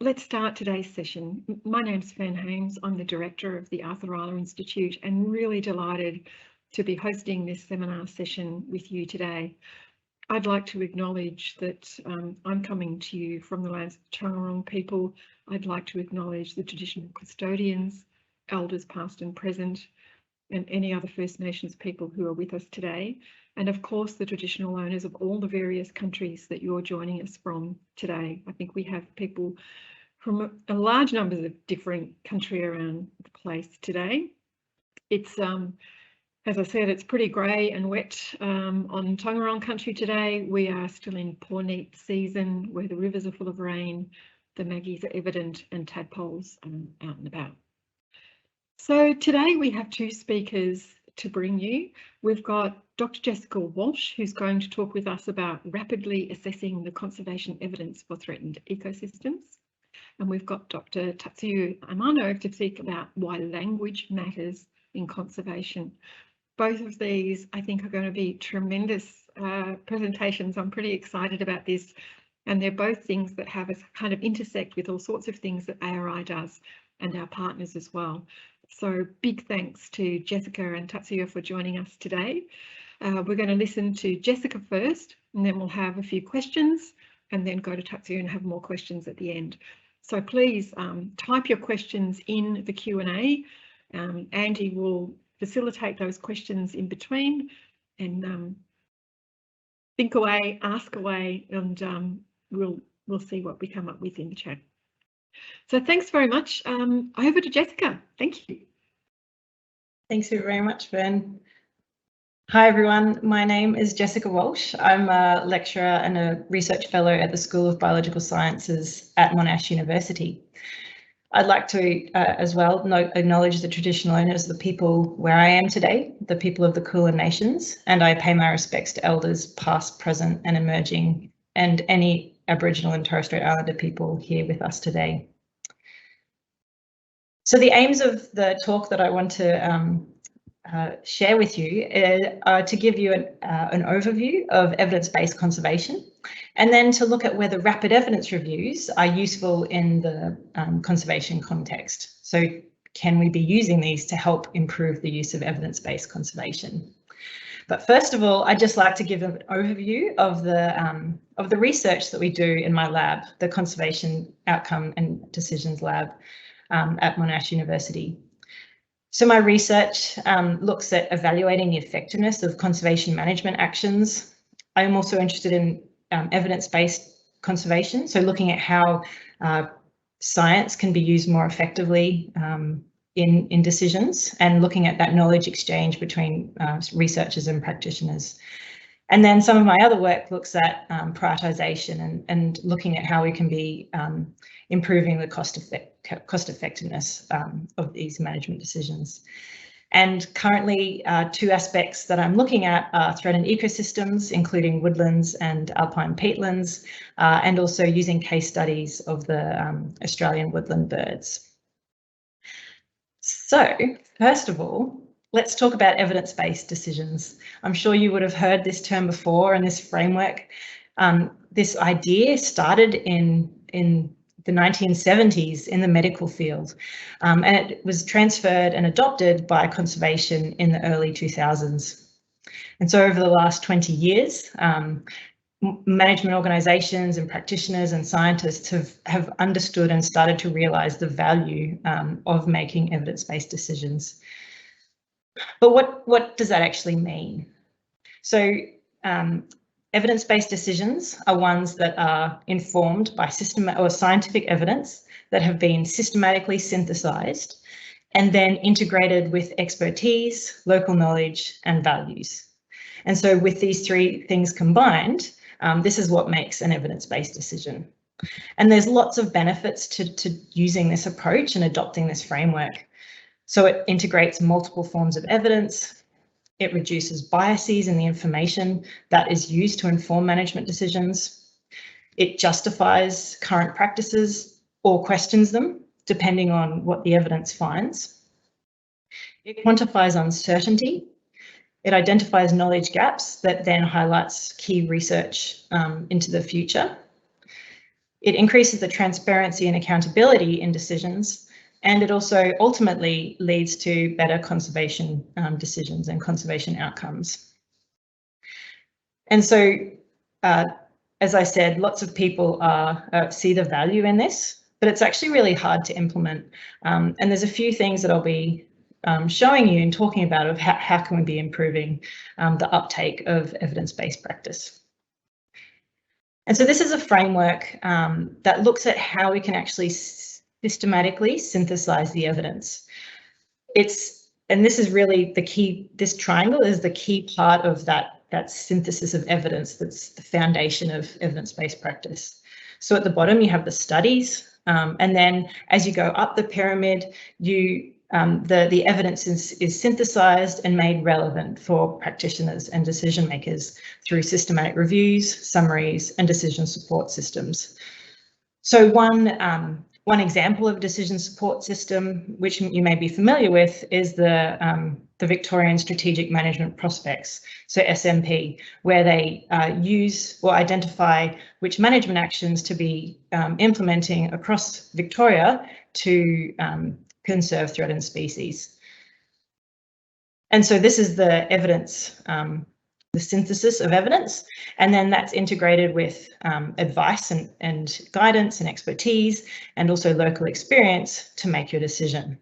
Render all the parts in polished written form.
let's start today's session. My name's Fern Hames. I'm the director of the Arthur Rylah Institute and really delighted to be hosting this seminar session with you today. I'd like to acknowledge that I'm coming to you from the lands of the Taungurung people. I'd like to acknowledge the traditional custodians, elders past and present, and any other First Nations people who are with us today. And of course, the traditional owners of all the various countries that you're joining us from today. I think we have people from a large numbers of different countries around the place today. It's as I said, it's pretty grey and wet on Taungurung country today. We are still in poor-neat season where the rivers are full of rain, the maggies are evident and tadpoles are out and about. So today we have two speakers to bring you. We've got Dr Jessica Walsh, who's going to talk with us about rapidly assessing the conservation evidence for threatened ecosystems. And we've got Dr Tatsuya Amano to speak about why language matters in conservation. Both of these, I think, are going to be tremendous presentations. I'm pretty excited about this. And they're both things that have us kind of intersect with all sorts of things that ARI does and our partners as well. So big thanks to Jessica and Tatsuya for joining us today. We're going to listen to Jessica first, and then we'll have a few questions and then go to Tatsuya and have more questions at the end. So please type your questions in the Q&A. Andy will facilitate those questions in between and think away, ask away, and we'll see what we come up with in the chat. So thanks very much. Over to Jessica. Thank you. Thanks very much, Fern. Hi everyone, my name is Jessica Walsh. I'm a lecturer and a research fellow at the School of Biological Sciences at Monash University. I'd like to as well acknowledge the traditional owners of the people where I am today, the people of the Kulin Nations, and I pay my respects to elders past, present and emerging, and any Aboriginal and Torres Strait Islander people here with us today. So the aims of the talk that I want to share with you are to give you an overview of evidence-based conservation, and then to look at whether rapid evidence reviews are useful in the conservation context. So can we be using these to help improve the use of evidence-based conservation? But first of all, I'd just like to give an overview of the research that we do in my lab, the Conservation Outcome and Decisions Lab at Monash University. So my research looks at evaluating the effectiveness of conservation management actions. I'm also interested in evidence-based conservation, so looking at how science can be used more effectively in decisions, and looking at that knowledge exchange between researchers and practitioners. And then some of my other work looks at prioritisation and looking at how we can be improving the cost effectiveness of these management decisions. And currently, two aspects that I'm looking at are threatened ecosystems, including woodlands and alpine peatlands, and also using case studies of the Australian woodland birds. So, first of all, let's talk about evidence-based decisions. I'm sure you would have heard this term before, and this framework. This idea started in the 1970s in the medical field, and it was transferred and adopted by conservation in the early 2000s. And so over the last 20 years, management organisations and practitioners and scientists have understood and started to realise the value of making evidence-based decisions. But what does that actually mean? So evidence-based decisions are ones that are informed by scientific evidence that have been systematically synthesised and then integrated with expertise, local knowledge and values. And so with these three things combined, this is what makes an evidence-based decision. And there's lots of benefits to using this approach and adopting this framework. So it integrates multiple forms of evidence. It reduces biases in the information that is used to inform management decisions. It justifies current practices or questions them, depending on what the evidence finds. It quantifies uncertainty. It identifies knowledge gaps that then highlights key research into the future. It increases the transparency and accountability in decisions, and it also ultimately leads to better conservation decisions and conservation outcomes. And so, as I said, lots of people see the value in this, but it's actually really hard to implement. And there's a few things that I'll be showing you and talking about of how can we be improving the uptake of evidence-based practice. And so this is a framework that looks at how we can actually systematically synthesize the evidence. And this is really the key, this triangle is the key part of that synthesis of evidence that's the foundation of evidence-based practice. So at the bottom you have the studies, and then as you go up the pyramid, the evidence is synthesized and made relevant for practitioners and decision makers through systematic reviews, summaries, and decision support systems. So one example of a decision support system, which you may be familiar with, is the Victorian Strategic Management Prospects, so SMP, where they use or identify which management actions to be implementing across Victoria to conserve threatened species. And so this is the evidence, the synthesis of evidence, and then that's integrated with advice and guidance and expertise, and also local experience to make your decision.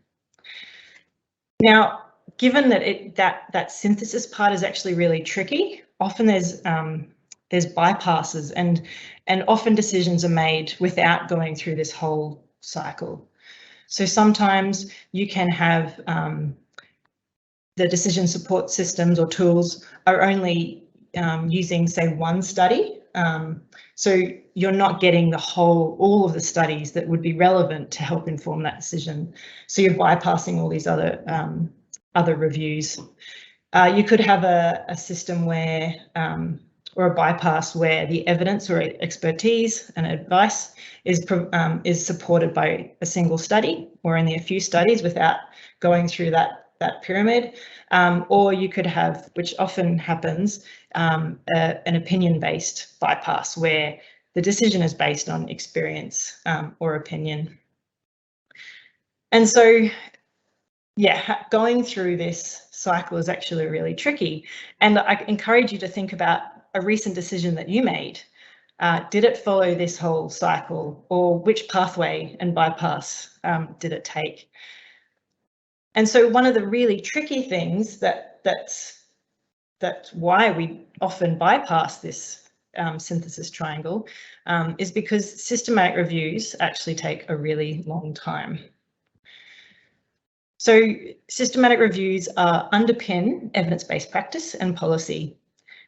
Now, given that that synthesis part is actually really tricky, often there's bypasses, and often decisions are made without going through this whole cycle. So sometimes you can have the decision support systems or tools are only using, say, one study. So you're not getting all of the studies that would be relevant to help inform that decision. So you're bypassing all these other reviews. You could have a system where, or a bypass where the evidence or expertise and advice is supported by a single study or only a few studies without going through that pyramid, or you could have, which often happens, an opinion-based bypass where the decision is based on experience or opinion. And so, yeah, going through this cycle is actually really tricky. And I encourage you to think about a recent decision that you made. Did it follow this whole cycle, or which pathway and bypass did it take? And so one of the really tricky things that's why we often bypass this synthesis triangle is because systematic reviews actually take a really long time. So systematic reviews underpin evidence-based practice and policy.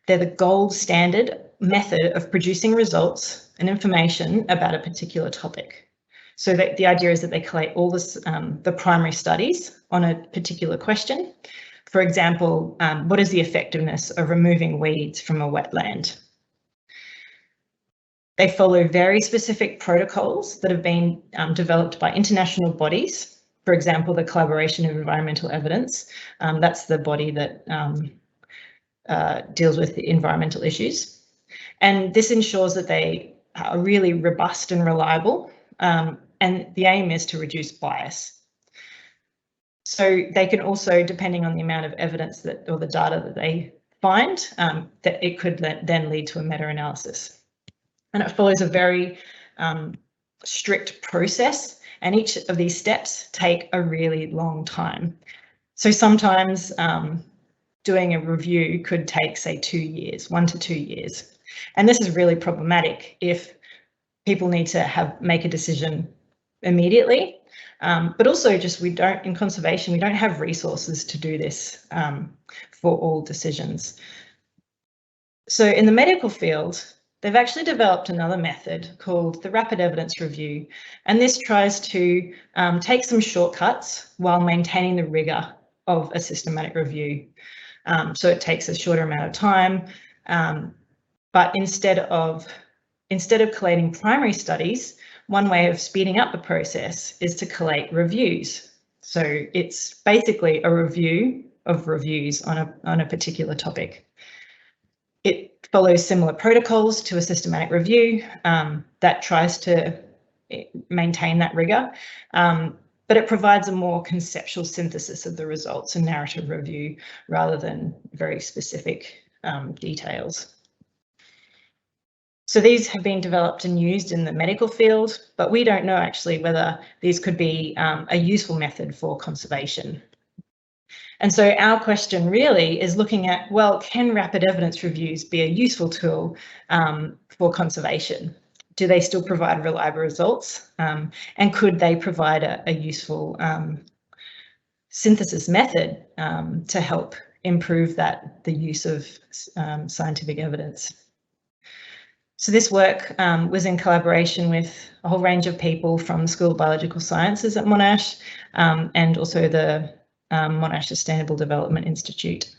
They're the gold standard method of producing results and information about a particular topic. So the idea is that they collate all the primary studies on a particular question. For example, what is the effectiveness of removing weeds from a wetland? They follow very specific protocols that have been developed by international bodies. For example, the Collaboration of Environmental Evidence. That's the body that deals with the environmental issues. And this ensures that they are really robust and reliable. And the aim is to reduce bias. So they can also, depending on the amount of evidence or the data that they find, that it could then lead to a meta-analysis. And it follows a very strict process, and each of these steps take a really long time. So sometimes doing a review could take, say, 2 years, 1 to 2 years. And this is really problematic if people need to make a decision immediately, but also just in conservation, we don't have resources to do this for all decisions. So in the medical field, they've actually developed another method called the rapid evidence review, and this tries to take some shortcuts while maintaining the rigor of a systematic review. So it takes a shorter amount of time, but instead of collating primary studies, one way of speeding up the process is to collate reviews. So it's basically a review of reviews on a particular topic. It follows similar protocols to a systematic review that tries to maintain that rigour, but it provides a more conceptual synthesis of the results and narrative review rather than very specific details. So these have been developed and used in the medical field, but we don't know actually whether these could be a useful method for conservation. And so our question really is looking at, well, can rapid evidence reviews be a useful tool for conservation? Do they still provide reliable results? And could they provide a useful synthesis method to help improve the use of scientific evidence? So this work was in collaboration with a whole range of people from the School of Biological Sciences at Monash and also the Monash Sustainable Development Institute.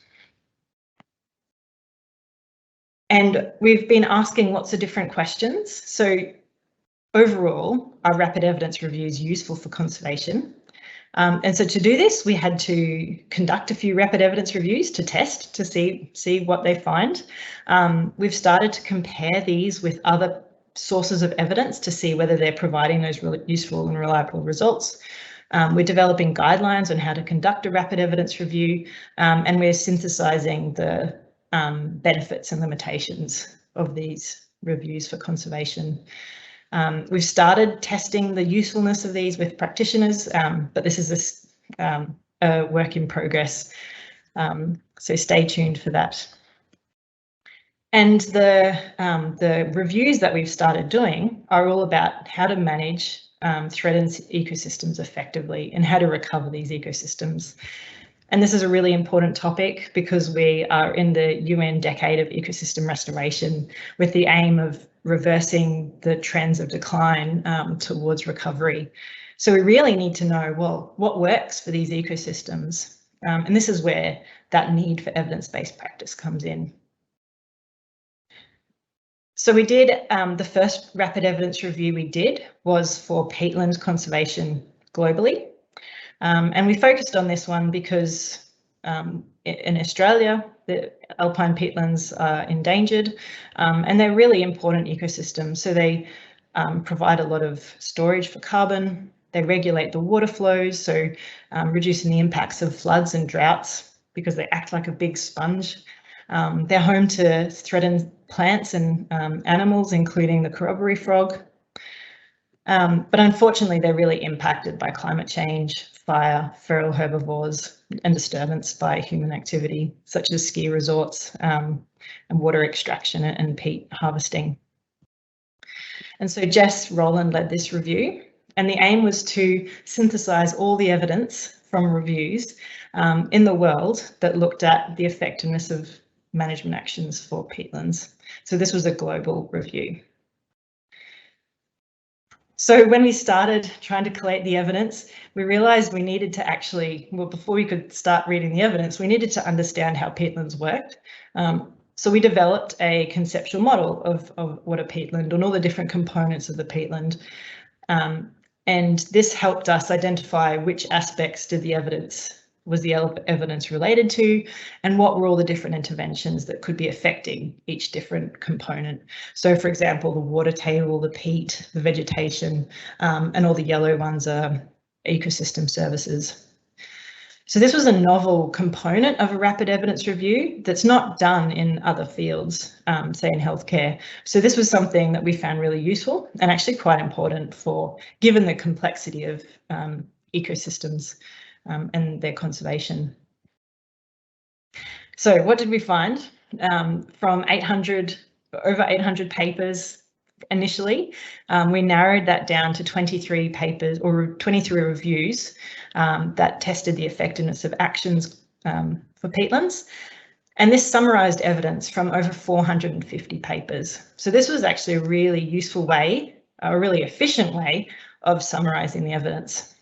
And we've been asking lots of different questions. So overall, are rapid evidence reviews useful for conservation? And so to do this, we had to conduct a few rapid evidence reviews to test, to see what they find. We've started to compare these with other sources of evidence to see whether they're providing those really useful and reliable results. We're developing guidelines on how to conduct a rapid evidence review, and we're synthesizing the benefits and limitations of these reviews for conservation. We've started testing the usefulness of these with practitioners, but this is a work in progress, so stay tuned for that. And the reviews that we've started doing are all about how to manage threatened ecosystems effectively and how to recover these ecosystems. And this is a really important topic because we are in the UN Decade of Ecosystem Restoration with the aim of reversing the trends of decline towards recovery. So we really need to know, well, what works for these ecosystems? And this is where that need for evidence-based practice comes in. So we did, the first rapid evidence review we did was for peatland conservation globally. And we focused on this one because in Australia, the alpine peatlands are endangered and they're really important ecosystems. So they provide a lot of storage for carbon. They regulate the water flows, so reducing the impacts of floods and droughts because they act like a big sponge. They're home to threatened plants and animals, including the corroboree frog. But unfortunately, they're really impacted by climate change, fire, feral herbivores, and disturbance by human activity, such as ski resorts and water extraction and peat harvesting. And so Jess Rowland led this review, and the aim was to synthesize all the evidence from reviews in the world that looked at the effectiveness of management actions for peatlands. So this was a global review. So when we started trying to collate the evidence, we realised we needed to actually, well, before we could start reading the evidence, we needed to understand how peatlands worked. So we developed a conceptual model of what a peatland and all the different components of the peatland. And this helped us identify which aspects was the evidence related to, and what were all the different interventions that could be affecting each different component. So for example, the water table, the peat, the vegetation, and all the yellow ones are ecosystem services. So this was a novel component of a rapid evidence review that's not done in other fields, say in healthcare. So this was something that we found really useful and actually quite important given the complexity of ecosystems and their conservation. So what did we find? From over 800 papers initially, we narrowed that down to 23 papers or 23 reviews that tested the effectiveness of actions for peatlands. And this summarised evidence from over 450 papers. So this was actually a really useful way, a really efficient way of summarising the evidence.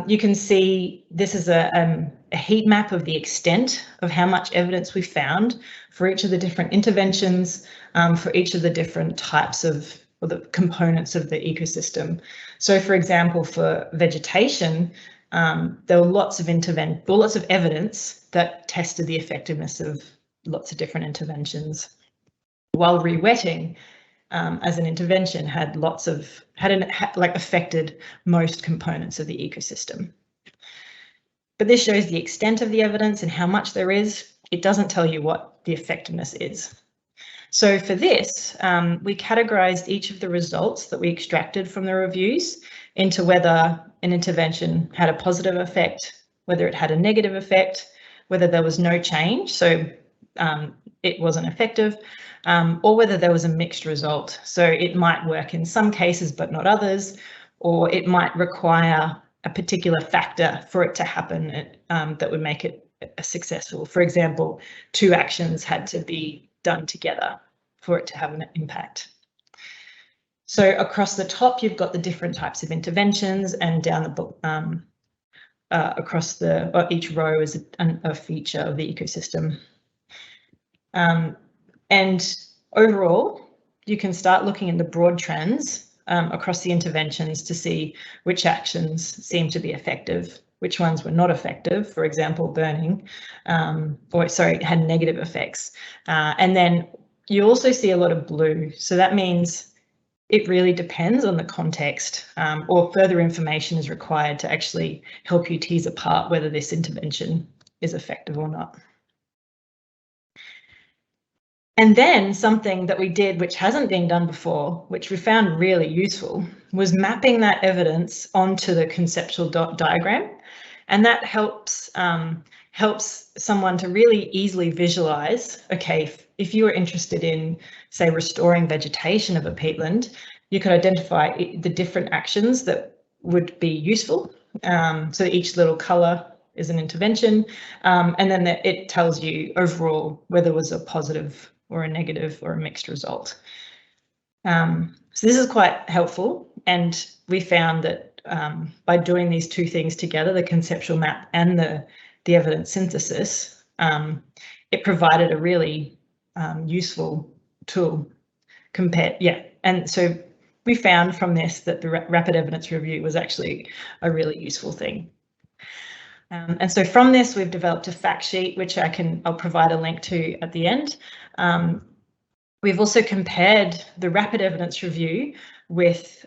You can see this is a heat map of the extent of how much evidence we found for each of the different interventions, for each of the different types of, or the components of the ecosystem. So for example, for vegetation, there were lots of evidence that tested the effectiveness of lots of different interventions, while re-wetting as an intervention had affected most components of the ecosystem. But this shows the extent of the evidence and how much there is. It doesn't tell you what the effectiveness is. So for this, we categorized each of the results that we extracted from the reviews into whether an intervention had a positive effect, whether it had a negative effect, whether there was no change, so it wasn't effective, or whether there was a mixed result. So it might work in some cases, but not others, or it might require a particular factor for it to happen that would make it successful. For example, 2 actions had to be done together for it to have an impact. So across the top, you've got the different types of interventions, and down the book, across each row is a feature of the ecosystem. And overall, you can start looking at the broad trends across the interventions to see which actions seem to be effective, which ones were not effective, for example, burning, had negative effects. And then you also see a lot of blue. So that means it really depends on the context, or further information is required to actually help you tease apart whether this intervention is effective or not. And then something that we did, which hasn't been done before, which we found really useful, was mapping that evidence onto the conceptual diagram. And that helps someone to really easily visualize, okay, if you were interested in, say, restoring vegetation of a peatland, you could identify the different actions that would be useful. So each little colour is an intervention, and then it tells you overall whether it was a positive or a negative or a mixed result. So this is quite helpful, and we found that by doing these 2 things together, the conceptual map and the evidence synthesis, it provided a really useful tool and so we found from this that the rapid evidence review was actually a really useful thing. And so from this, we've developed a fact sheet, which I'll provide a link to at the end. We've also compared the rapid evidence review with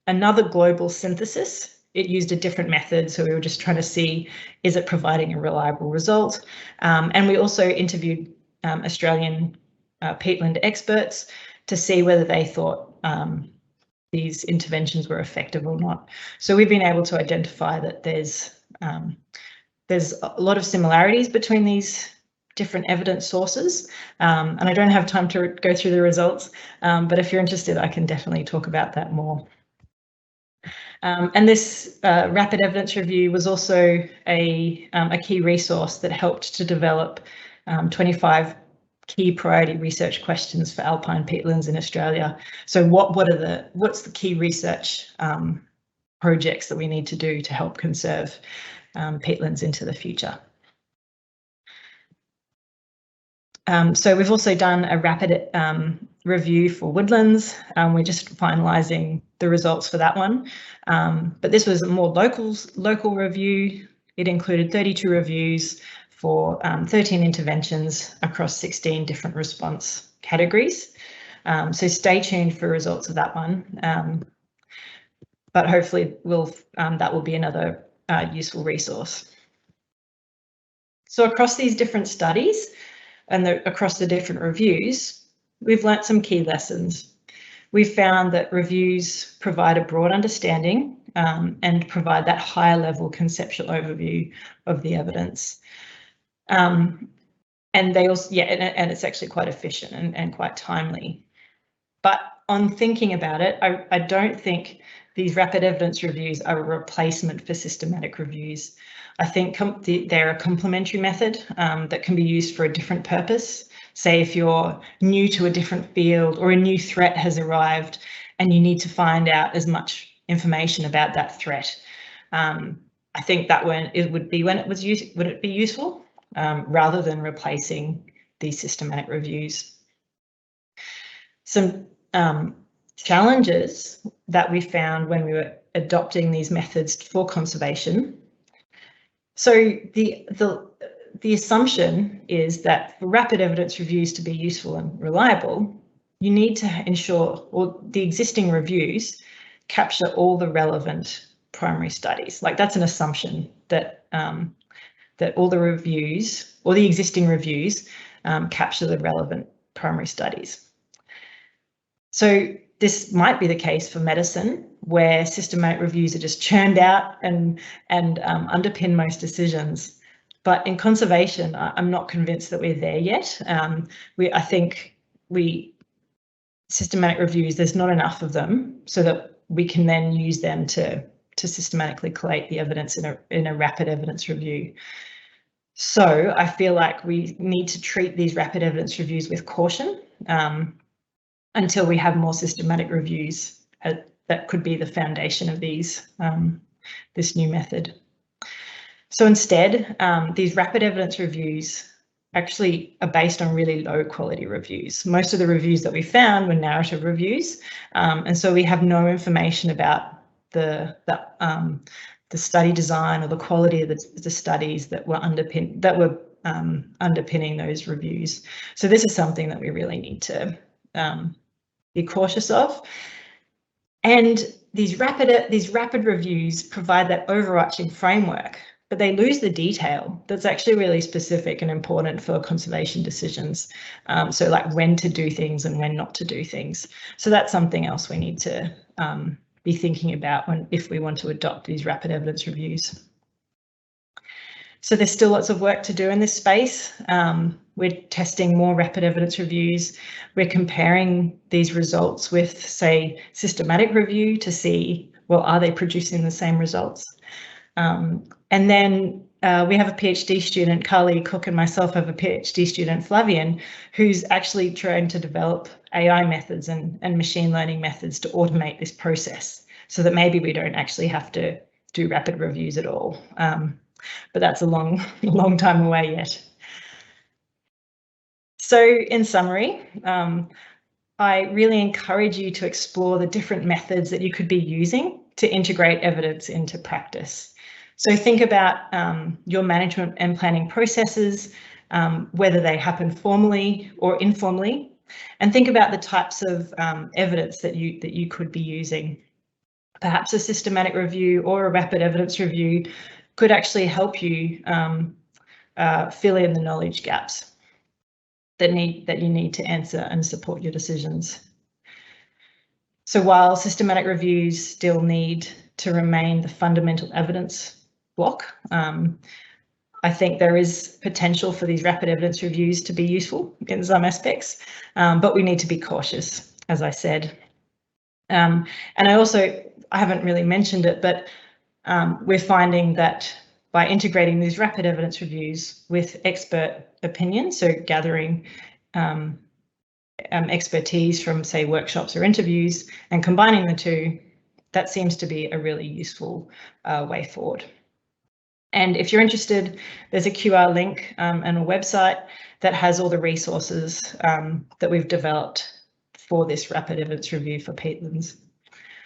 another global synthesis. It used a different method, so we were just trying to see, is it providing a reliable result? And we also interviewed Australian peatland experts to see whether they thought these interventions were effective or not. So we've been able to identify that there's a lot of similarities between these different evidence sources, and I don't have time to go through the results, but if you're interested, I can definitely talk about that more. And this rapid evidence review was also a key resource that helped to develop 25 key priority research questions for alpine peatlands in Australia. So what's the key research projects that we need to do to help conserve peatlands into the future? So we've also done a rapid review for woodlands. We're just finalising the results for that one. But this was a more local review. It included 32 reviews for 13 interventions across 16 different response categories. So stay tuned for results of that one. But hopefully that will be another useful resource. So across these different studies and across the different reviews, we've learnt some key lessons. We've found that reviews provide a broad understanding and provide that higher level conceptual overview of the evidence. And they also, and it's actually quite efficient and quite timely. But on thinking about it, I don't think these rapid evidence reviews are a replacement for systematic reviews. I think they're a complementary method that can be used for a different purpose. Say if you're new to a different field or a new threat has arrived and you need to find out as much information about that threat. I think that would it be useful rather than replacing these systematic reviews. Some challenges that we found when we were adopting these methods for conservation. So the assumption is that for rapid evidence reviews to be useful and reliable, you need to ensure, or the existing reviews capture all the relevant primary studies. Like that's an assumption that that all the reviews or the existing reviews capture the relevant primary studies. So this might be the case for medicine, where systematic reviews are just churned out and underpin most decisions. But in conservation, I'm not convinced that we're there yet. I think systematic reviews, there's not enough of them so that we can then use them to systematically collate the evidence in a rapid evidence review. So I feel like we need to treat these rapid evidence reviews with caution until we have more systematic reviews that could be the foundation of these this new method. So instead, these rapid evidence reviews actually are based on really low quality reviews. Most of the reviews that we found were narrative reviews, and so we have no information about the study design or the quality of the studies that were underpinning those reviews. So this is something that we really need to be cautious of. And these rapid reviews provide that overarching framework, but they lose the detail that's actually really specific and important for conservation decisions. So like when to do things and when not to do things. So that's something else we need to be thinking about if we want to adopt these rapid evidence reviews. So there's still lots of work to do in this space. We're testing more rapid evidence reviews. We're comparing these results with, say, systematic review to see, well, are they producing the same results? And then we have a PhD student, Carly Cook, and myself have a PhD student, Flavian, who's actually trying to develop AI methods and machine learning methods to automate this process so that maybe we don't actually have to do rapid reviews at all. But that's a long time away yet. So in summary, I really encourage you to explore the different methods that you could be using to integrate evidence into practice. So think about your management and planning processes, whether they happen formally or informally, and think about the types of evidence that you could be using. Perhaps a systematic review or a rapid evidence review could actually help you fill in the knowledge gaps that you need to answer and support your decisions. So while systematic reviews still need to remain the fundamental evidence block, I think there is potential for these rapid evidence reviews to be useful in some aspects, but we need to be cautious, as I said. And I haven't really mentioned it, but we're finding that by integrating these rapid evidence reviews with expert opinion, so gathering expertise from, say, workshops or interviews and combining the two, that seems to be a really useful way forward. And if you're interested, there's a QR link and a website that has all the resources that we've developed for this rapid evidence review for peatlands.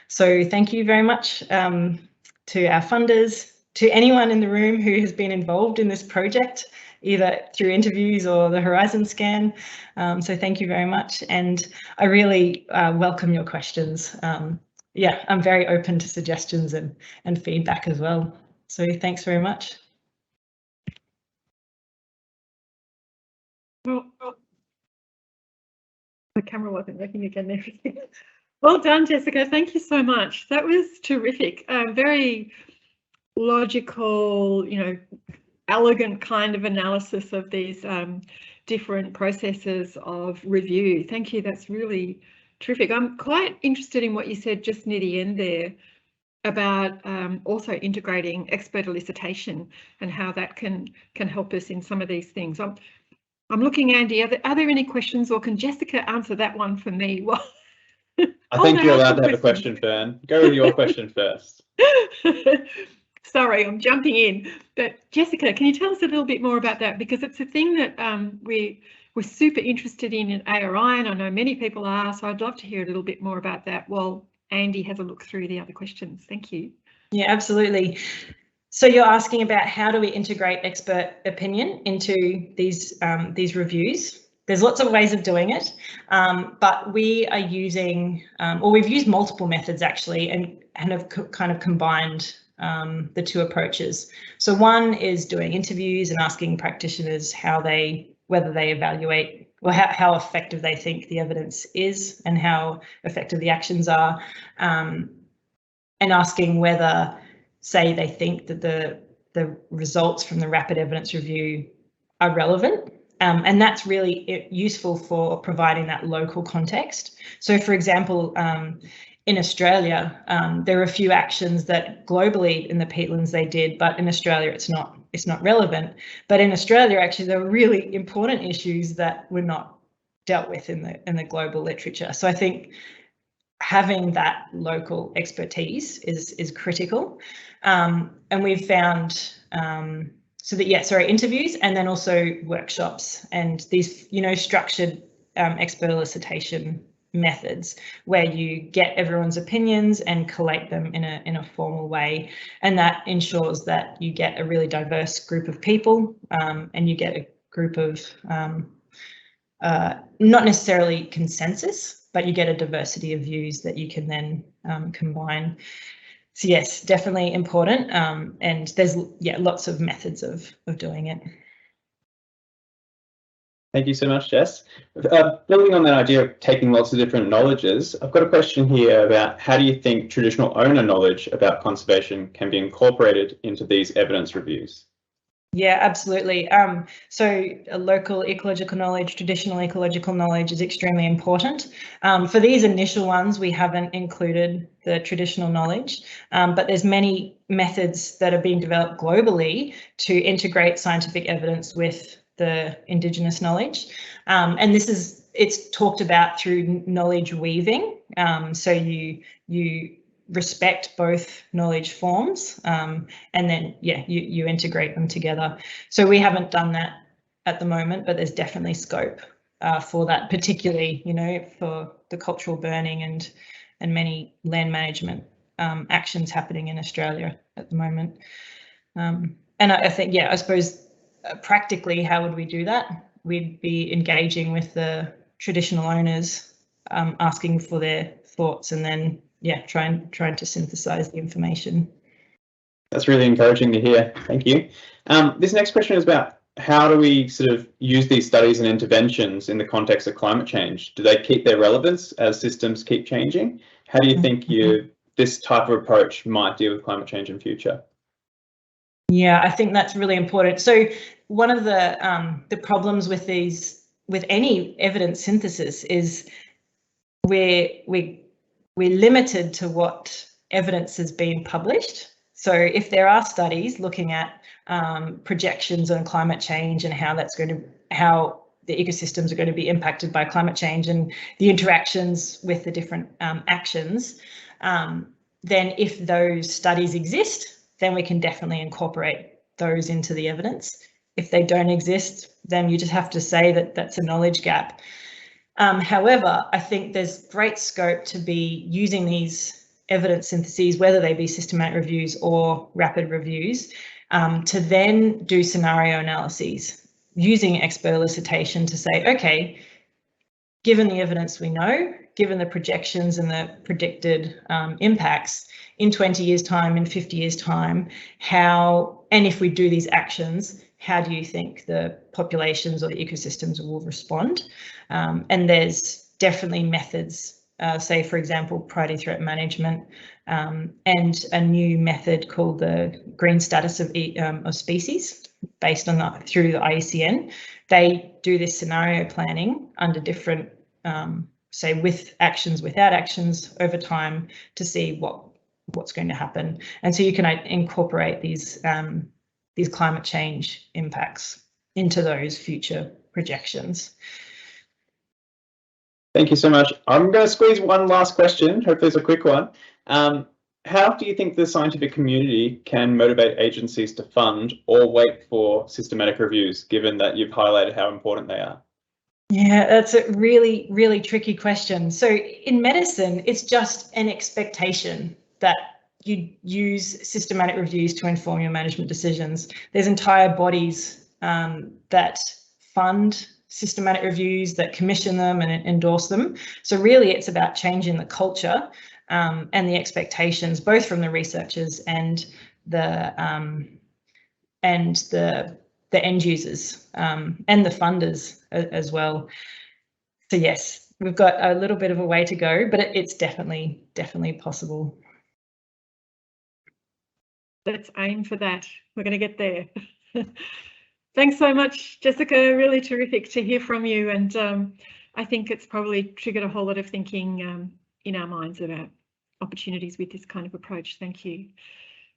So thank you very much to our funders, to anyone in the room who has been involved in this project, either through interviews or the Horizon Scan. So thank you very much. And I really welcome your questions. Yeah, I'm very open to suggestions and feedback as well. So thanks very much. Well, the camera wasn't working again there. Well done, Jessica. Thank you so much. That was terrific. Very logical, elegant kind of analysis of these different processes of review. Thank you. That's really terrific. I'm quite interested in what you said just near the end there about also integrating expert elicitation and how that can help us in some of these things. I'm looking, Andy, are there any questions, or can Jessica answer that one for me? Well, I think you're allowed to have a question, Fern. Go with your question first. Sorry, I'm jumping in. But Jessica, can you tell us a little bit more about that? Because it's a thing that we're super interested in at ARI, and I know many people are, so I'd love to hear a little bit more about that while Andy has a look through the other questions. Thank you. Yeah, absolutely. So you're asking about how do we integrate expert opinion into these reviews? There's lots of ways of doing it, but we are using, or we've used multiple methods actually, and have kind of combined the two approaches. So one is doing interviews and asking practitioners whether they evaluate or how effective they think the evidence is and how effective the actions are, and asking whether, say, they think that the results from the rapid evidence review are relevant. And that's really useful for providing that local context. So, for example, in Australia, there are a few actions that globally in the peatlands they did, but in Australia it's not relevant. But in Australia, actually, there were really important issues that were not dealt with in the global literature. So I think having that local expertise is critical, and we've found. Interviews and then also workshops and these, structured expert elicitation methods where you get everyone's opinions and collate them in a formal way, and that ensures that you get a really diverse group of people, and you get a group of not necessarily consensus, but you get a diversity of views that you can then combine. So yes, definitely important, and there's lots of methods of doing it. Thank you so much, Jess. Building on that idea of taking lots of different knowledges, I've got a question here about how do you think traditional owner knowledge about conservation can be incorporated into these evidence reviews? Yeah, absolutely. So local ecological knowledge, traditional ecological knowledge is extremely important. For these initial ones, we haven't included the traditional knowledge, but there's many methods that are being developed globally to integrate scientific evidence with the Indigenous knowledge. And it's talked about through knowledge weaving. So you respect both knowledge forms, and then you integrate them together. So we haven't done that at the moment, but there's definitely scope for that, particularly for the cultural burning and many land management actions happening in Australia at the moment. And I think I suppose practically how would we do that? We'd be engaging with the traditional owners, asking for their thoughts, and then trying to synthesize the information. That's really encouraging to hear. Thank you. This next question is about how do we sort of use these studies and interventions in the context of climate change? Do they keep their relevance as systems keep changing? How do you think this type of approach might deal with climate change in future? Yeah, I think that's really important. So one of the problems with any evidence synthesis is we're limited to what evidence has been published. So if there are studies looking at projections on climate change and how the ecosystems are going to be impacted by climate change and the interactions with the different actions, then if those studies exist, then we can definitely incorporate those into the evidence. If they don't exist, then you just have to say that that's a knowledge gap. However, I think there's great scope to be using these evidence syntheses, whether they be systematic reviews or rapid reviews, to then do scenario analyses using expert elicitation to say, okay, given the evidence we know, given the projections and the predicted impacts, in 20 years' time, in 50 years' time, and if we do these actions, how do you think the populations or the ecosystems will respond? And there's definitely methods, say, for example, priority threat management, and a new method called the green status of species, based on through the IUCN. They do this scenario planning under different, say, with actions, without actions over time to see what's going to happen. And so you can incorporate these climate change impacts into those future projections. Thank you so much. I'm going to squeeze one last question. Hopefully it's a quick one. How do you think the scientific community can motivate agencies to fund or wait for systematic reviews, given that you've highlighted how important they are? Yeah, that's a really, really tricky question. So in medicine, it's just an expectation that you use systematic reviews to inform your management decisions. There's entire bodies that fund systematic reviews, that commission them and endorse them. So really it's about changing the culture and the expectations, both from the researchers and the end users and the funders as well. So yes, we've got a little bit of a way to go, but it's definitely possible. Let's aim for that. We're going to get there. Thanks so much, Jessica. Really terrific to hear from you. And I think it's probably triggered a whole lot of thinking in our minds about opportunities with this kind of approach. Thank you.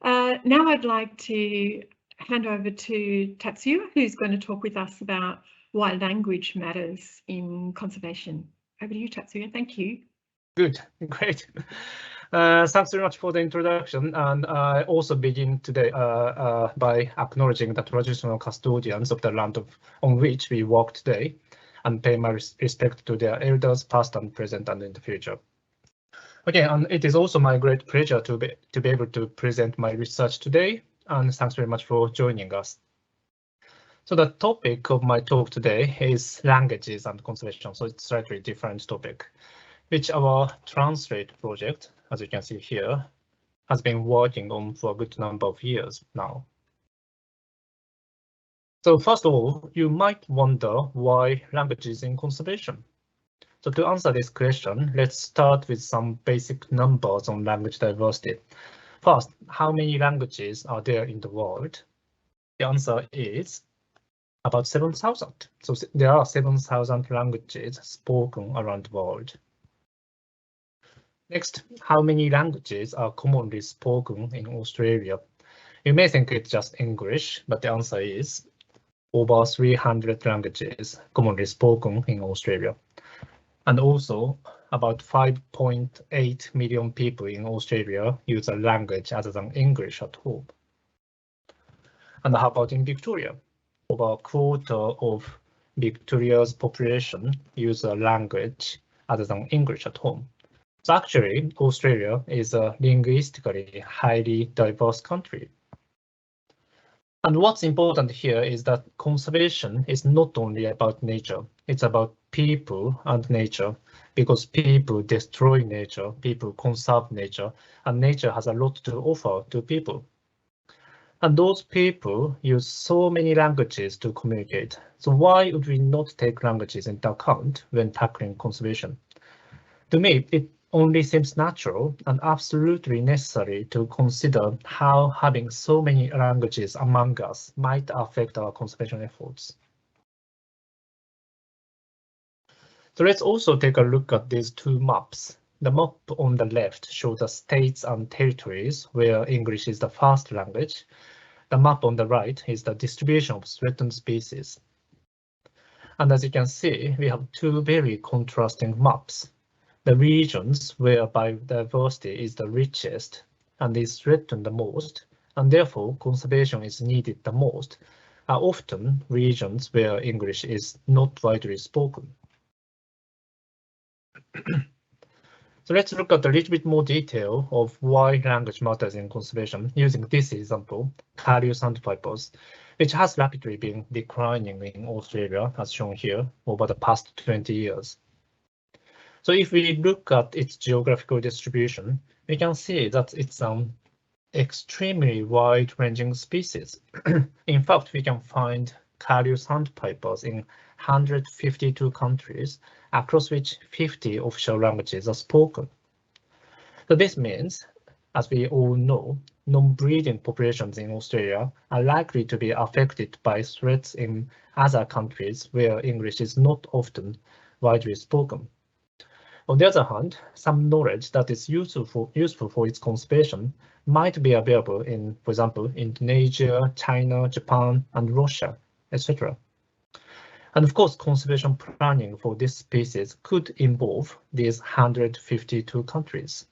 Now I'd like to hand over to Tatsuya, who's going to talk with us about why language matters in conservation. Over to you, Tatsuya. Thank you. Good, great. Thanks very much for the introduction, and I also begin today by acknowledging the traditional custodians of the land on which we work today, and pay my respect to their elders, past and present and in the future. Okay, and it is also my great pleasure to be able to present my research today, and thanks very much for joining us. So the topic of my talk today is languages and conservation, so it's a slightly different topic, which our Translate project, as you can see here, has been working on for a good number of years now. So first of all, you might wonder why languages in conservation. So to answer this question, let's start with some basic numbers on language diversity. First, how many languages are there in the world? The answer is about 7,000. So there are 7,000 languages spoken around the world. Next, how many languages are commonly spoken in Australia? You may think it's just English, but the answer is over 300 languages commonly spoken in Australia. And also, about 5.8 million people in Australia use a language other than English at home. And how about in Victoria? Over a quarter of Victoria's population use a language other than English at home. So actually, Australia is a linguistically highly diverse country. And what's important here is that conservation is not only about nature, it's about people and nature, because people destroy nature, people conserve nature, and nature has a lot to offer to people. And those people use so many languages to communicate. So why would we not take languages into account when tackling conservation? To me, it only seems natural and absolutely necessary to consider how having so many languages among us might affect our conservation efforts. So let's also take a look at these two maps. The map on the left shows the states and territories where English is the first language. The map on the right is the distribution of threatened species. And as you can see, we have two very contrasting maps. The regions where biodiversity is the richest and is threatened the most, and therefore conservation is needed the most, are often regions where English is not widely spoken. So let's look at a little bit more detail of why language matters in conservation using this example, Carrier sandpipers, which has rapidly been declining in Australia, as shown here, over the past 20 years. So if we look at its geographical distribution, we can see that it's an extremely wide-ranging species. In fact, we can find Carrier sandpipers in 152 countries, across which 50 official languages are spoken. So this means, as we all know, non-breeding populations in Australia are likely to be affected by threats in other countries where English is not often widely spoken. On the other hand, some knowledge that is useful for its conservation might be available in, for example, Indonesia, China, Japan, and Russia, etc. And of course, conservation planning for this species could involve these 152 countries.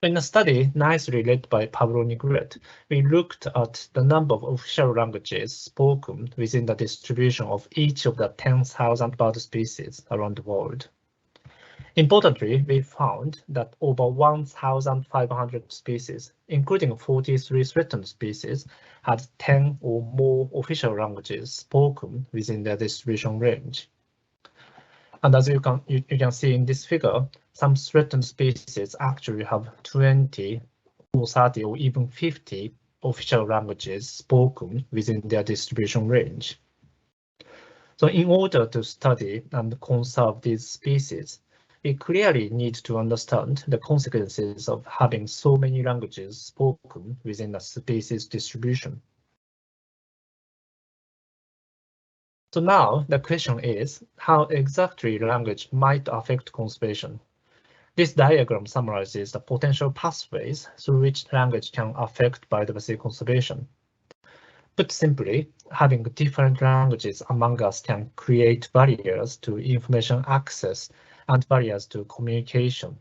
In a study nicely led by Pablo Nigret, we looked at the number of official languages spoken within the distribution of each of the 10,000 bird species around the world. Importantly, we found that over 1,500 species, including 43 threatened species, had 10 or more official languages spoken within their distribution range. And as you can see in this figure, some threatened species actually have 20 or 30 or even 50 official languages spoken within their distribution range. So in order to study and conserve these species, we clearly need to understand the consequences of having so many languages spoken within a species distribution. So now the question is how exactly language might affect conservation. This diagram summarizes the potential pathways through which language can affect biodiversity conservation. Put simply, having different languages among us can create barriers to information access and barriers to communication.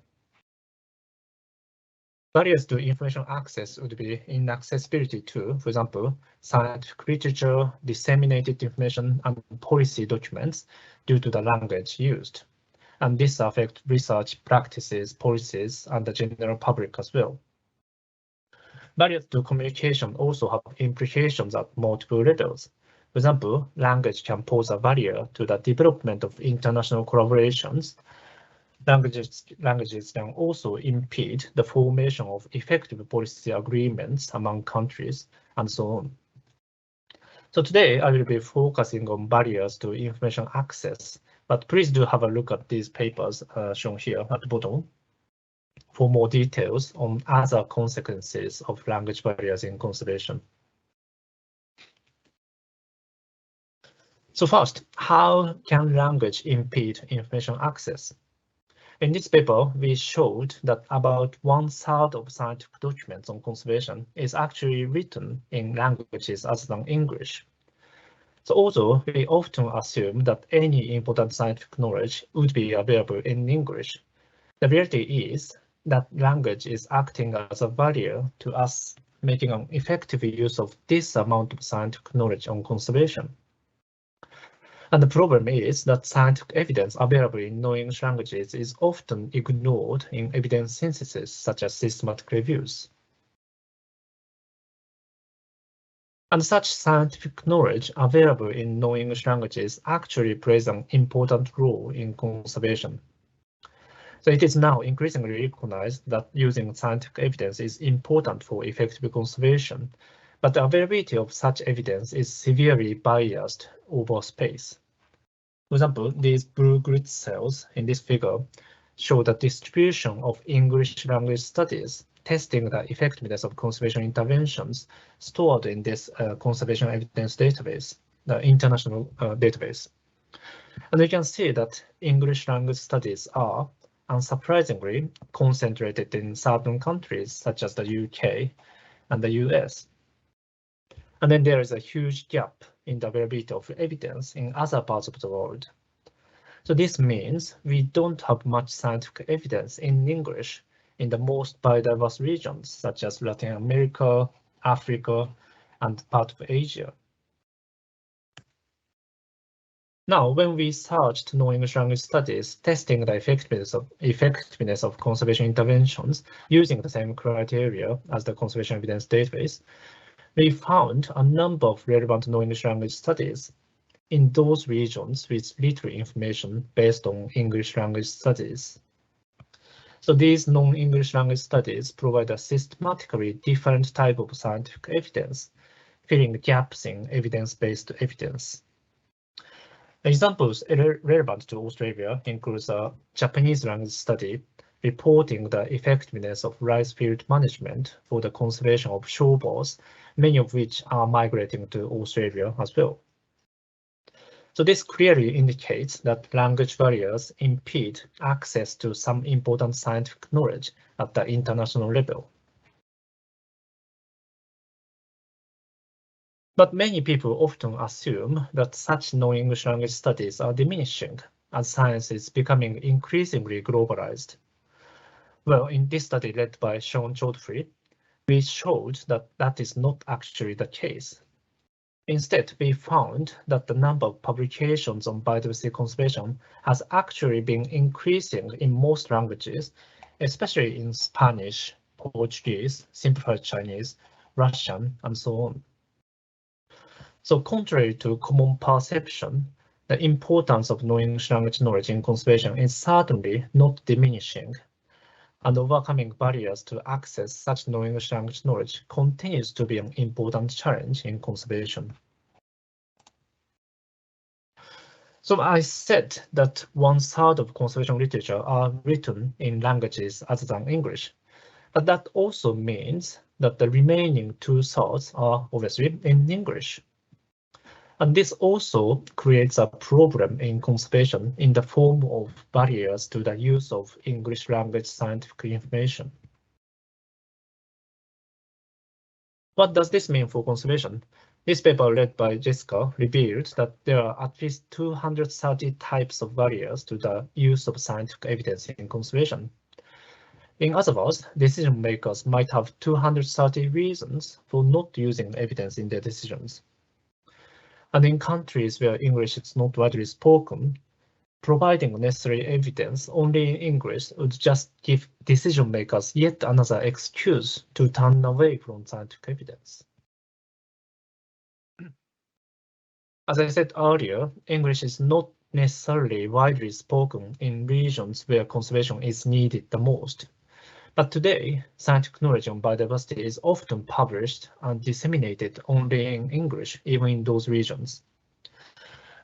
Barriers to information access would be inaccessibility to, for example, scientific literature, disseminated information, and policy documents due to the language used. And this affects research practices, policies, and the general public as well. Barriers to communication also have implications at multiple levels. For example, language can pose a barrier to the development of international collaborations. Languages can also impede the formation of effective policy agreements among countries, and so on. So today I will be focusing on barriers to information access, but please do have a look at these papers shown here at the bottom for more details on other consequences of language barriers in conservation. So first, how can language impede information access? In this paper, we showed that about 1/3 of scientific documents on conservation is actually written in languages other than English. So although we often assume that any important scientific knowledge would be available in English, the reality is that language is acting as a barrier to us making an effective use of this amount of scientific knowledge on conservation. And the problem is that scientific evidence available in non-English languages is often ignored in evidence synthesis, such as systematic reviews. And such scientific knowledge available in non-English languages actually plays an important role in conservation. So it is now increasingly recognized that using scientific evidence is important for effective conservation, but the availability of such evidence is severely biased over space. For example, these blue grid cells in this figure show the distribution of English language studies testing the effectiveness of conservation interventions stored in this conservation evidence database, the international database. And you can see that English language studies are, unsurprisingly, concentrated in certain countries such as the UK and the US. And then there is a huge gap in the availability of evidence in other parts of the world. So this means we don't have much scientific evidence in English in the most biodiverse regions, such as Latin America, Africa, and part of Asia. Now, when we searched non-English language studies testing the effectiveness of conservation interventions using the same criteria as the conservation evidence database, we found a number of relevant non-English language studies in those regions with little information based on English language studies. So these non-English language studies provide a systematically different type of scientific evidence, filling gaps in evidence-based evidence. Examples relevant to Australia includes a Japanese language study reporting the effectiveness of rice field management for the conservation of shorebirds, many of which are migrating to Australia as well. So this clearly indicates that language barriers impede access to some important scientific knowledge at the international level. But many people often assume that such non-English language studies are diminishing as science is becoming increasingly globalized. Well, in this study led by Sean Chaudhry, we showed that that is not actually the case. Instead, we found that the number of publications on biodiversity conservation has actually been increasing in most languages, especially in Spanish, Portuguese, simplified Chinese, Russian, and so on. So contrary to common perception, the importance of non-English language knowledge in conservation is certainly not diminishing, and overcoming barriers to access such non-English language knowledge continues to be an important challenge in conservation. So I said that 1/3 of conservation literature are written in languages other than English, but that also means that the remaining 2/3 are obviously in English. And this also creates a problem in conservation in the form of barriers to the use of English language scientific information. What does this mean for conservation? This paper led by Jessica revealed that there are at least 230 types of barriers to the use of scientific evidence in conservation. In other words, decision makers might have 230 reasons for not using evidence in their decisions. And in countries where English is not widely spoken, providing necessary evidence only in English would just give decision makers yet another excuse to turn away from scientific evidence. As I said earlier, English is not necessarily widely spoken in regions where conservation is needed the most. But today, scientific knowledge on biodiversity is often published and disseminated only in English, even in those regions.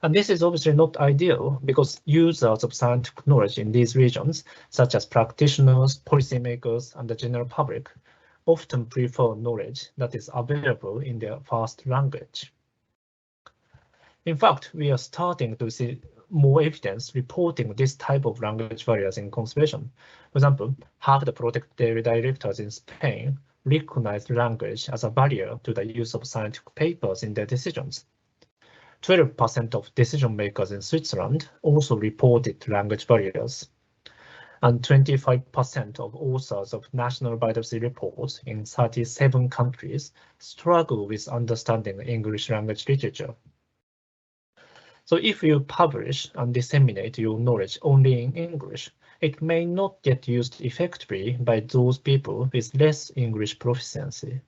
And this is obviously not ideal because users of scientific knowledge in these regions, such as practitioners, policymakers, and the general public, often prefer knowledge that is available in their first language. In fact, we are starting to see more evidence reporting this type of language barriers in conservation. For example, half the protected area directors in Spain recognize language as a barrier to the use of scientific papers in their decisions. 12% of decision makers in Switzerland also reported language barriers, and 25% of authors of national biodiversity reports in 37 countries struggle with understanding English language literature. So if you publish and disseminate your knowledge only in English, it may not get used effectively by those people with less English proficiency.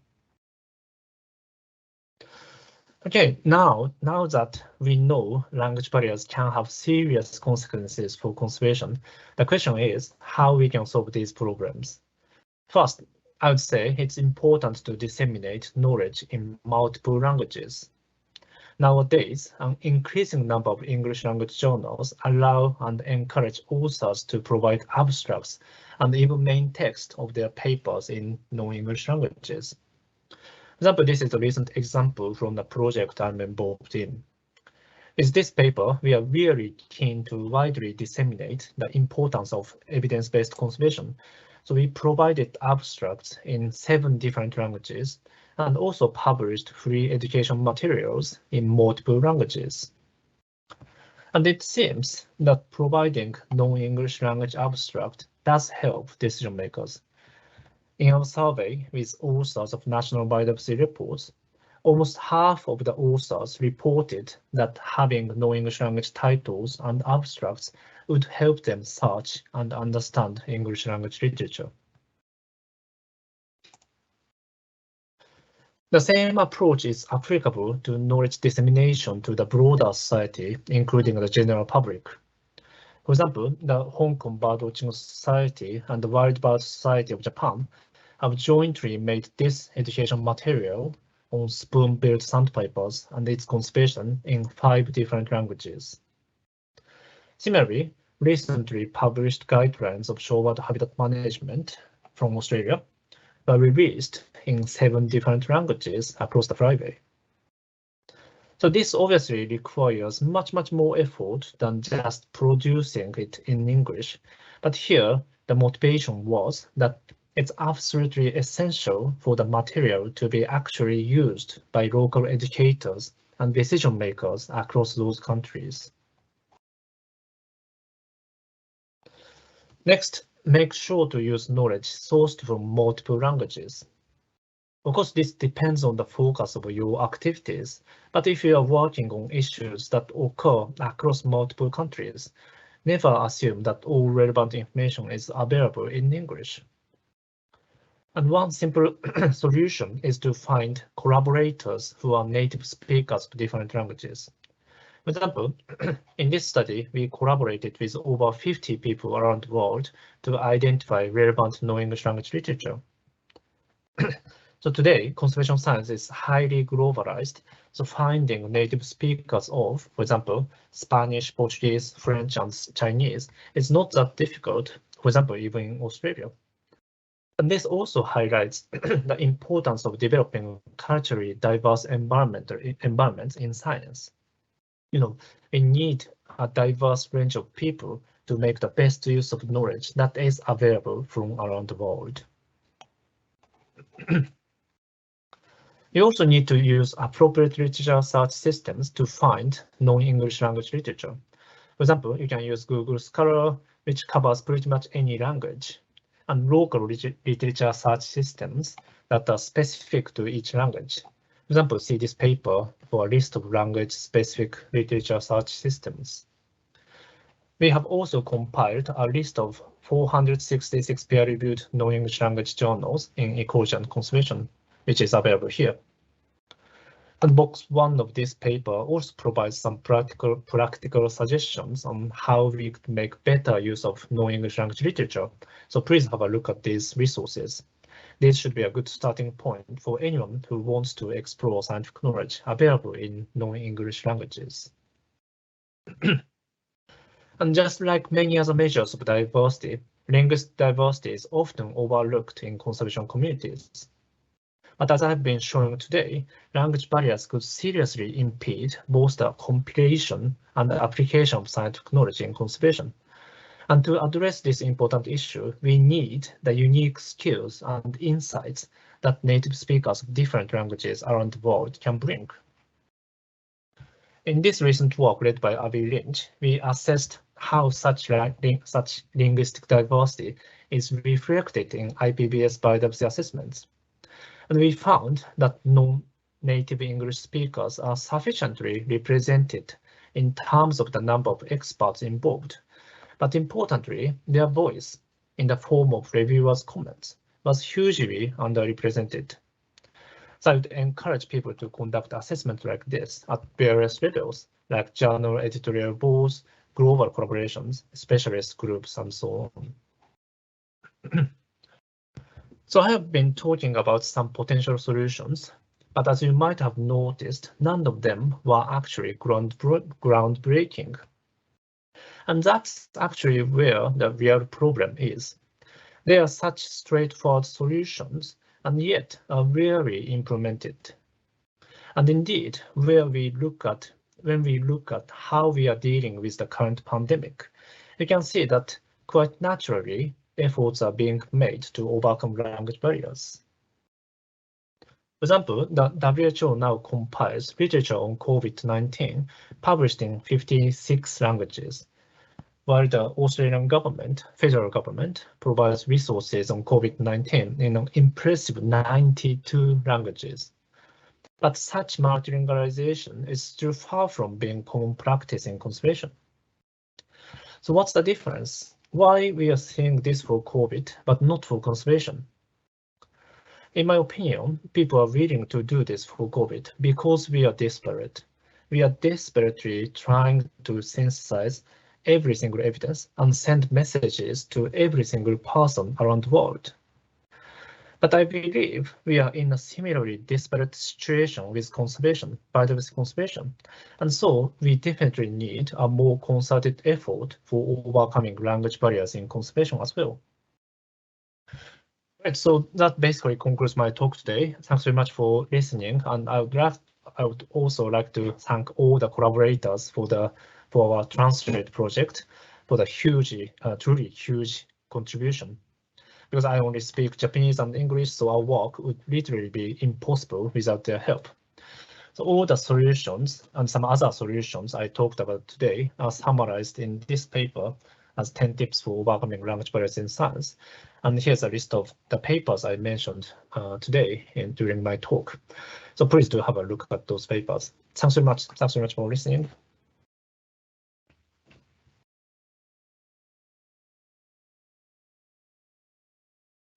Okay, now that we know language barriers can have serious consequences for conservation, the question is how we can solve these problems. First, I would say it's important to disseminate knowledge in multiple languages. Nowadays, an increasing number of English language journals allow and encourage authors to provide abstracts and even main text of their papers in non-English languages. For example, this is a recent example from the project I'm involved in. With this paper, we are really keen to widely disseminate the importance of evidence-based conservation. So we provided abstracts in 7 different languages and also published free education materials in multiple languages. And it seems that providing non-English language abstract does help decision makers. In our survey with authors of national biodiversity reports, almost half of the authors reported that having non-English language titles and abstracts would help them search and understand English language literature. The same approach is applicable to knowledge dissemination to the broader society, including the general public. For example, the Hong Kong Birdwatching Society and the Wild Bird Society of Japan have jointly made this education material on spoon-billed sandpipers and its conservation in 5 different languages. Similarly, recently published guidelines of shorewater habitat management from Australia were released in 7 different languages across the flyway. So this obviously requires much more effort than just producing it in English. But here, the motivation was that it's absolutely essential for the material to be actually used by local educators and decision makers across those countries. Next, make sure to use knowledge sourced from multiple languages. Of course, this depends on the focus of your activities, but if you are working on issues that occur across multiple countries, never assume that all relevant information is available in English. And one simple solution is to find collaborators who are native speakers of different languages. For example, in this study, we collaborated with over 50 people around the world to identify relevant non-English language literature. So today, conservation science is highly globalized, so finding native speakers of, for example, Spanish, Portuguese, French, and Chinese is not that difficult, for example, even in Australia. And this also highlights the importance of developing culturally diverse environments in science. We need a diverse range of people to make the best use of knowledge that is available from around the world. You also need to use appropriate literature search systems to find non-English language literature. For example, you can use Google Scholar, which covers pretty much any language, and local literature search systems that are specific to each language. For example, see this paper for a list of language-specific literature search systems. We have also compiled a list of 466 peer-reviewed non-English language journals in ecology and conservation, which is available here. And box 1 of this paper also provides some practical suggestions on how we could make better use of non-English language literature. So please have a look at these resources. This should be a good starting point for anyone who wants to explore scientific knowledge available in non-English languages. And just like many other measures of diversity, linguistic diversity is often overlooked in conservation communities. But as I've been showing today, language barriers could seriously impede both the completion and the application of scientific knowledge in conservation. And to address this important issue, we need the unique skills and insights that native speakers of different languages around the world can bring. In this recent work led by Avi Lynch, we assessed how such linguistic diversity is reflected in IPBS biodiversity assessments. And we found that non-native English speakers are sufficiently represented in terms of the number of experts involved. But importantly, their voice, in the form of reviewers' comments, was hugely underrepresented. So I would encourage people to conduct assessments like this at various levels, like journal editorial boards, global collaborations, specialist groups, and so on. So I have been talking about some potential solutions, but as you might have noticed, none of them were actually groundbreaking. And that's actually where the real problem is. They are such straightforward solutions, and yet are rarely implemented. And indeed, when we look at how we are dealing with the current pandemic, you can see that quite naturally, efforts are being made to overcome language barriers. For example, the WHO now compiles literature on COVID-19 published in 56 languages, while the Australian government, federal government, provides resources on COVID-19 in an impressive 92 languages. But such multilingualization is still far from being common practice in conservation. So what's the difference? Why we are seeing this for COVID, but not for conservation? In my opinion, people are willing to do this for COVID because we are desperate. We are desperately trying to synthesize every single evidence and send messages to every single person around the world. But I believe we are in a similarly desperate situation with conservation, biodiversity conservation, and so we definitely need a more concerted effort for overcoming language barriers in conservation as well. Right, so that basically concludes my talk today. Thanks very much for listening, and I would also like to thank all the collaborators for our Translate project for the truly huge contribution. Because I only speak Japanese and English, so our work would literally be impossible without their help. So all the solutions and some other solutions I talked about today are summarized in this paper as 10 tips for overcoming language barriers in science. And here's a list of the papers I mentioned today during my talk. So please do have a look at those papers. Thanks very much. Thanks very much for listening.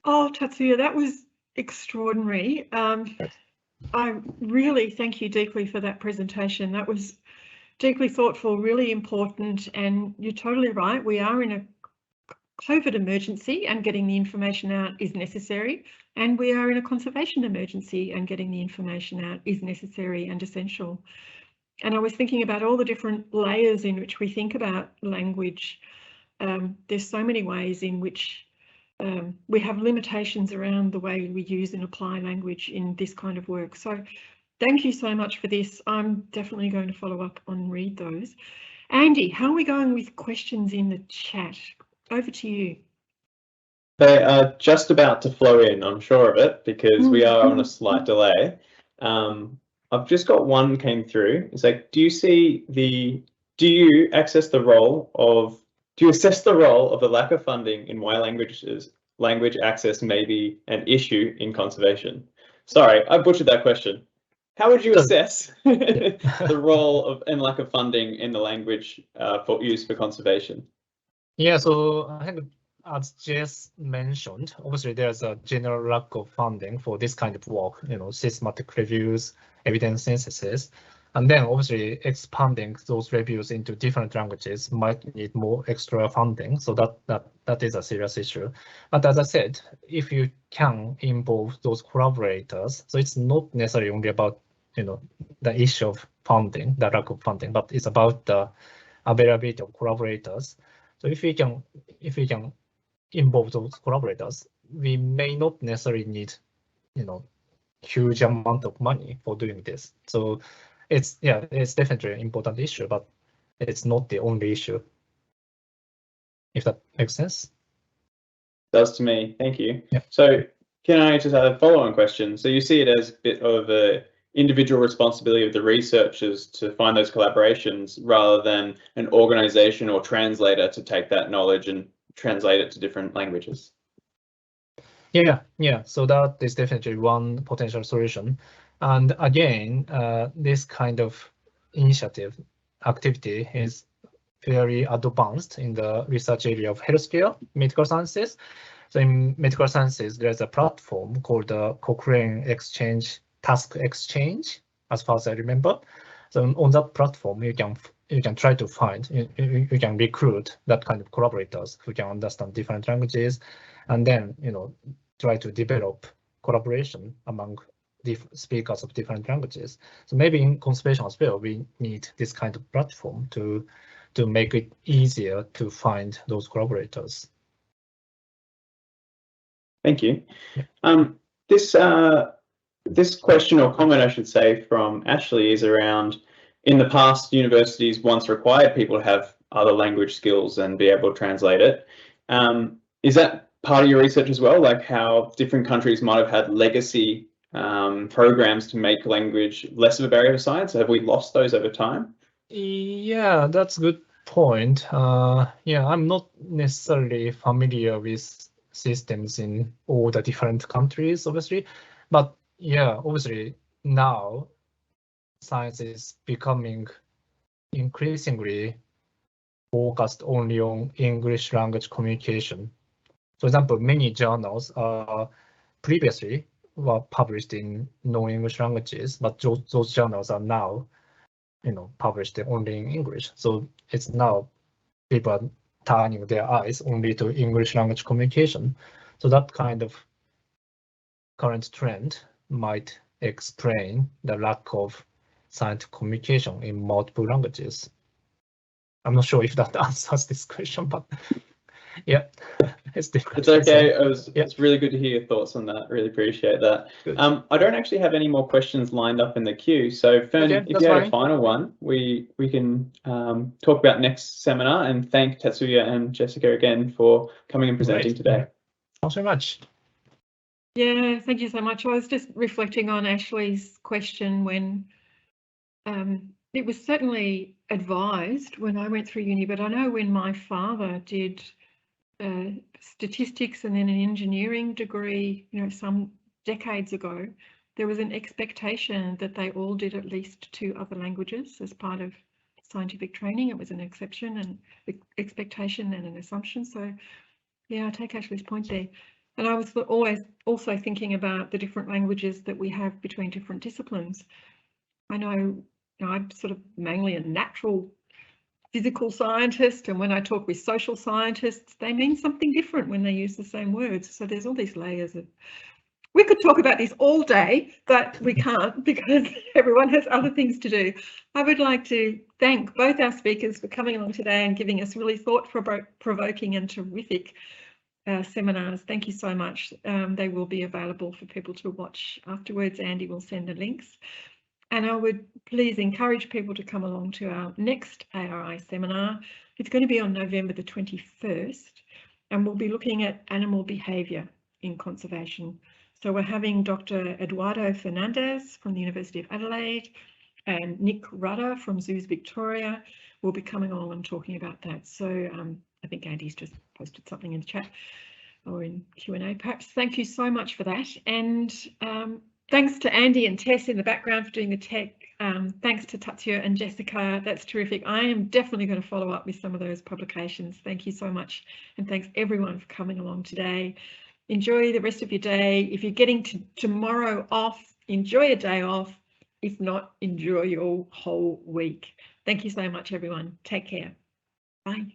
Oh, Tatsuya, that was extraordinary. I really thank you deeply for that presentation. That was deeply thoughtful, really important, and you're totally right. We are in a COVID emergency and getting the information out is necessary, and we are in a conservation emergency and getting the information out is necessary and essential. And I was thinking about all the different layers in which we think about language. There's so many ways in which we have limitations around the way we use and apply language in this kind of work. So thank you so much for this. I'm definitely going to follow up and read those. Andy, how are we going with questions in the chat? Over to you. They are just about to flow in, I'm sure of it, because we are on a slight delay. I've just got one came through. It's like, do you assess the role of the lack of funding in why language access may be an issue in conservation? Sorry, I butchered that question. How would you assess the role and lack of funding in the language for use for conservation? Yeah, so I think as Jess mentioned, obviously there's a general lack of funding for this kind of work, systematic reviews, evidence synthesis, and then obviously expanding those reviews into different languages might need more extra funding. So that is a serious issue. But as I said, if you can involve those collaborators, so it's not necessarily only about the issue of funding, the lack of funding, but it's about the availability of collaborators. So if we can involve those collaborators, we may not necessarily need huge amount of money for doing this. So it's definitely an important issue, but it's not the only issue. If that makes sense. Does to me. Thank you. Yeah. So can I just have a follow-on question? So you see it as a bit of a individual responsibility of the researchers to find those collaborations rather than an organization or translator to take that knowledge and translate it to different languages? Yeah. So that is definitely one potential solution. And again, this kind of activity is very advanced in the research area of healthcare, medical sciences. So in medical sciences, there's a platform called the Cochrane Task Exchange, as far as I remember. So on that platform, you can try to find, you can recruit that kind of collaborators who can understand different languages, and then try to develop collaboration among the speakers of different languages. So maybe in conservation as well, we need this kind of platform to make it easier to find those collaborators. Thank you. This question or comment, I should say, from Ashley is around, in the past, universities once required people to have other language skills and be able to translate it. Is that part of your research as well, like how different countries might have had legacy programs to make language less of a barrier to science? Have we lost those over time? Yeah, that's a good point. Yeah, I'm not necessarily familiar with systems in all the different countries, obviously, but yeah, obviously now science is becoming increasingly focused only on English language communication. For example, many journals previously were published in non-English languages, but those journals are now, published only in English. So it's now people are turning their eyes only to English language communication. So that kind of current trend might explain the lack of scientific communication in multiple languages. I'm not sure if that answers this question, but yeah, it's difficult. It's okay. It's really good to hear your thoughts on that. Really appreciate that. I don't actually have any more questions lined up in the queue. So Fern, if you had a final one, we can talk about next seminar, and thank Tatsuya and Jessica again for coming and presenting today. Thanks very much. Yeah, thank you so much. I was just reflecting on Ashley's question when it was certainly advised when I went through uni, but I know when my father did statistics and then an engineering degree, you know, some decades ago, there was an expectation that they all did at least 2 other languages as part of scientific training. It was an exception and expectation and an assumption. So yeah, I take Ashley's point there. And I was always also thinking about the different languages that we have between different disciplines. I know, I'm sort of mainly a natural physical scientist, and when I talk with social scientists, they mean something different when they use the same words. So there's all these layers of, we could talk about this all day, but we can't because everyone has other things to do. I would like to thank both our speakers for coming along today and giving us really thought-provoking and terrific seminars. Thank you so much. They will be available for people to watch afterwards. Andy will send the links. And I would please encourage people to come along to our next ARI seminar. It's going to be on November the 21st, and we'll be looking at animal behaviour in conservation. So we're having Dr Eduardo Fernandez from the University of Adelaide and Nick Rudder from Zoos Victoria will be coming along and talking about that. So I think Andy's just posted something in the chat or in Q&A perhaps. Thank you so much for that. And thanks to Andy and Tess in the background for doing the tech. Thanks to Tatsuya and Jessica. That's terrific. I am definitely going to follow up with some of those publications. Thank you so much. And thanks everyone for coming along today. Enjoy the rest of your day. If you're getting to tomorrow off, enjoy a day off. If not, enjoy your whole week. Thank you so much, everyone. Take care. Bye.